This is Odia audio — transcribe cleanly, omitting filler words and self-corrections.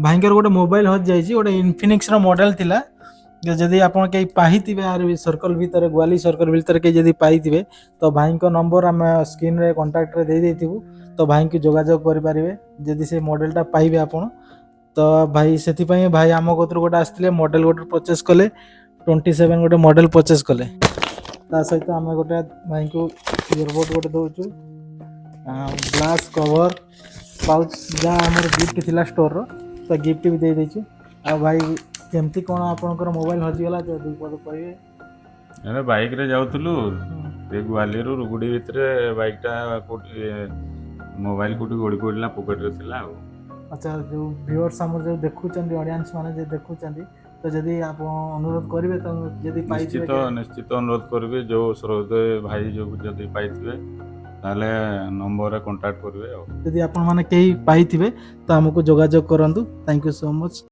भाईଙ୍କର ଗୋଟେ ମୋବାଇଲ ହଜି ଯାଇଛି, ଗୋଟେ ଇନଫିନିକ୍ସ ର ମଡେଲ ଥିଲା। ଯଦି ଆପଣ କେହି ପାଇଥିବେ ଆର ସର୍କଲ ଭିତରେ, ଗ୍ୱାଲି ସର୍କଲ ଭିତରେ କେହି ଯଦି ପାଇଥିବେ ତ ଭାଇଙ୍କ ନମ୍ବର ଆମେ ସ୍କ୍ରିନରେ କଣ୍ଟାକ୍ଟରେ ଦେଇଥିବୁ, ତ ଭାଇଙ୍କୁ ଯୋଗାଯୋଗ କରିପାରିବେ ଯଦି ସେ ମଡେଲଟା ପାଇବେ ଆପଣ। ତ ଭାଇ ସେଥିପାଇଁ ଭାଇ ଆମ କତରୁ ଗୋଟେ ଆସିଥିଲେ, ମଡେଲ ଗୋଟେ ପରଚେସ୍ କଲେ, 27 ଗୋଟେ ମଡେଲ ପରଚେସ୍ କଲେ। ତା ସହିତ ଆମେ ଗୋଟେ ଭାଇଙ୍କୁ ଇୟରବଡ୍ ଗୋଟେ ଦେଉଛୁ, ଗ୍ଲାସ୍ କଭର ପାଉଚ୍ ଯାହା ଆମର ଗିଫ୍ଟ ଥିଲା ଷ୍ଟୋରର, ତ ଗିଫ୍ଟ ବି ଦେଇଦେଇଛୁ। ଆଉ ଭାଇ କେମିତି କ'ଣ ଆପଣଙ୍କର ମୋବାଇଲ ହଜିଗଲା ଦୁଇ ପଦ କହିବେ? ଆମେ ବାଇକ୍ରେ ଯାଉଥିଲୁ, ସେ ଗ୍ୱାଲିୟରରୁ ରୁଗୁଡ଼ି ଭିତରେ ବାଇକ୍ଟା କେଉଁଠି ମୋବାଇଲ କେଉଁଠି ଗଳି ପଡ଼ିଲା, ପକେଟରେ ଥିଲା ଆଉ। ଆଚ୍ଛା, ଯେଉଁ ଭିଉଅର୍ସ ଆମର ଯେଉଁ ଦେଖୁଛନ୍ତି, ଅଡ଼ିଏନ୍ସ ମାନେ ଯେ ଦେଖୁଛନ୍ତି, ତ ଯଦି ଆପଣ ଅନୁରୋଧ କରିବେ ତ ଯଦି ପାଇଥିବେ ନିଶ୍ଚିତ ଅନୁରୋଧ କରିବି, ଯେଉଁ ଶ୍ରୋତେ ଭାଇ ଯେଉଁ ଯଦି ପାଇଥିବେ ତାହେଲେ ନମ୍ବରରେ କଣ୍ଟାକ୍ଟ କରିବେ ଆଉ। ଯଦି ଆପଣମାନେ କେହି ପାଇଥିବେ ତ ଆମକୁ ଯୋଗାଯୋଗ କରନ୍ତୁ। Thank you so much.